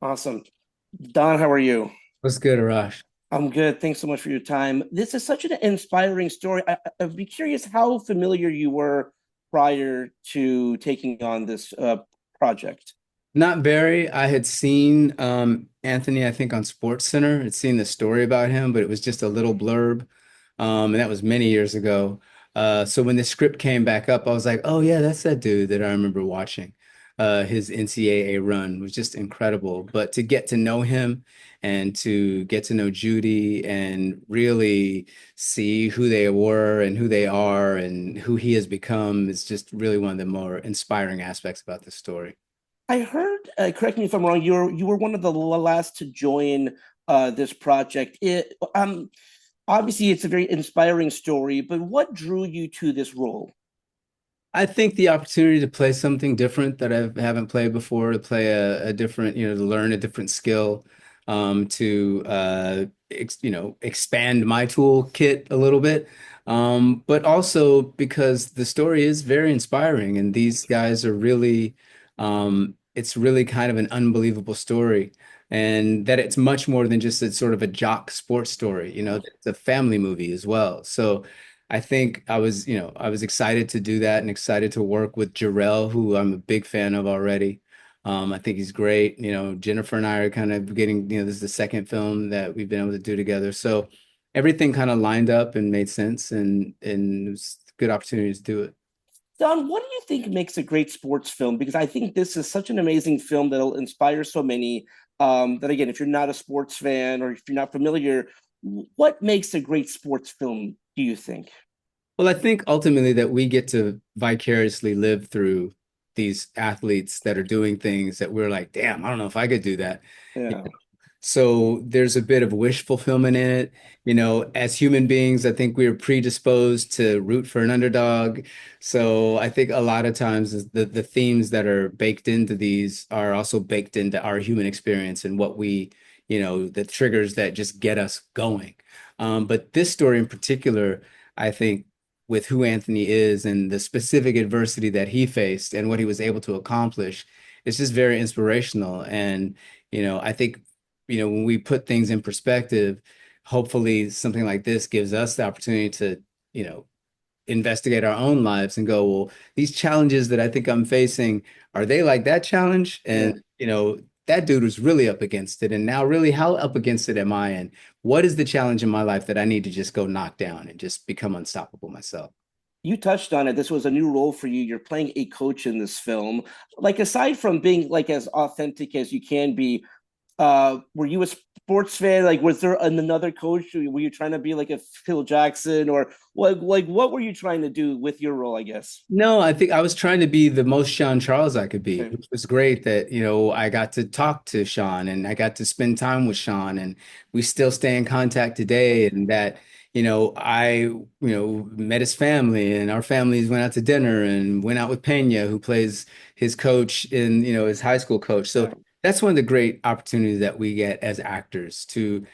Awesome. Don, how are you? What's good, Arash? I'm good. Thanks so much for your time. This is such an inspiring story. I'd be curious how familiar you were prior to taking on this project. Not very. I had seen Anthony, I think, on Sports Center. Had seen the story about him, but it was just a little blurb. And that was many years ago. So when the script came back up, I was like, oh yeah, that's that dude that I remember watching. His NCAA run was just incredible. But to get to know him and to get to know Judy and really see who they were and who they are and who he has become is just really one of the more inspiring aspects about the story. I heard, correct me if I'm wrong, you were one of the last to join this project. Obviously it's a very inspiring story, but what drew you to this role? I think the opportunity to play something different that I haven't played before, to play a different, to learn a different skill, to expand my toolkit a little bit. But also because the story is very inspiring and these guys are really, it's really kind of an unbelievable story. And that it's much more than just a sort of a jock sports story, it's a family movie as well. So I think I was excited to do that and excited to work with Jarrell, who I'm a big fan of already. I think he's great. Jennifer and I are kind of getting, this is the second film that we've been able to do together. So everything kind of lined up and made sense and it was a good opportunity to do it. Don, what do you think makes a great sports film? Because I think this is such an amazing film that'll inspire so many. That again, if you're not a sports fan or if you're not familiar, what makes a great sports film, do you think? Well, I think ultimately that we get to vicariously live through these athletes that are doing things that we're like, damn, I don't know if I could do that. Yeah. So there's a bit of wish fulfillment in it. As human beings, I think we are predisposed to root for an underdog. So I think a lot of times the themes that are baked into these are also baked into our human experience and what the triggers that just get us going. But this story in particular, I think with who Anthony is and the specific adversity that he faced and what he was able to accomplish, it's just very inspirational. And I think when we put things in perspective, hopefully something like this gives us the opportunity to, you know, investigate our own lives and go, well, these challenges that I think I'm facing, are they like that challenge? Yeah. And, that dude was really up against it. And now, really, how up against it am I? And what is the challenge in my life that I need to just go knock down and just become unstoppable myself? You touched on it. This was a new role for you. You're playing a coach in this film. Like aside from being like as authentic as you can be, were you a sports fan? Like, was there another coach? Were you trying to be like a Phil Jackson, or what were you trying to do with your role? I guess. No, I think I was trying to be the most Sean Charles I could be, Okay. which was great that, I got to talk to Sean and I got to spend time with Sean and we still stay in contact today and that, met his family and our families went out to dinner and went out with Pena, who plays his coach in, his high school coach. So that's one of the great opportunities that we get as actors to,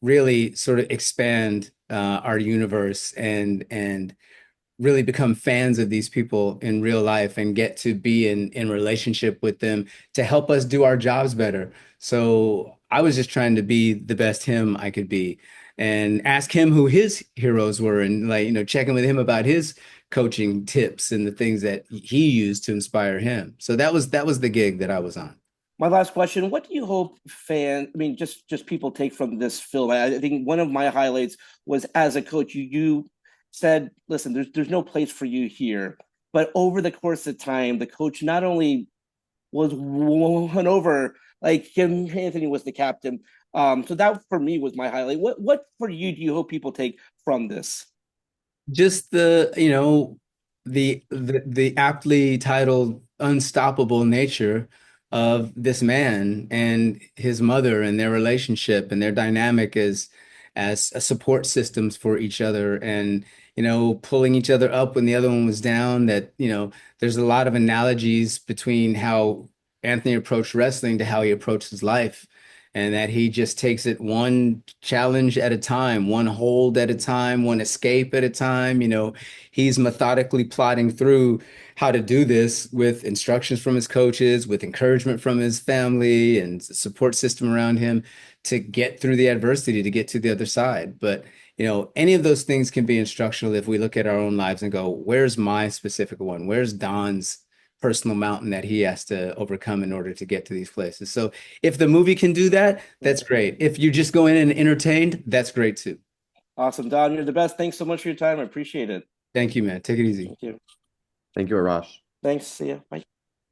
really sort of expand our universe and really become fans of these people in real life and get to be in relationship with them to help us do our jobs better. So I was just trying to be the best him I could be and ask him who his heroes were and like, checking with him about his coaching tips and the things that he used to inspire him. So that was the gig that I was on. My last question: what do you hope I mean, just people take from this film? I think one of my highlights was as a coach, you said, "Listen, there's no place for you here." But over the course of time, the coach not only was won over, like Kim Anthony was the captain. So that for me was my highlight. What for you do you hope people take from this? Just the aptly titled unstoppable nature of this man and his mother and their relationship and their dynamic as a support systems for each other and pulling each other up when the other one was down. That there's a lot of analogies between how Anthony approached wrestling to how he approached his life, and that he just takes it one challenge at a time, one hold at a time, one escape at a time. He's methodically plotting through how to do this with instructions from his coaches, with encouragement from his family and support system around him to get through the adversity, to get to the other side. But, any of those things can be instructional if we look at our own lives and go, where's my specific one? Where's Don's personal mountain that he has to overcome in order to get to these places? So if the movie can do that, that's great. If you just go in and entertained, that's great too. Awesome, Don. You're the best. Thanks so much for your time. I appreciate it. Thank you, man. Take it easy. Thank you. Thank you, Arash. Thanks. See ya. Bye.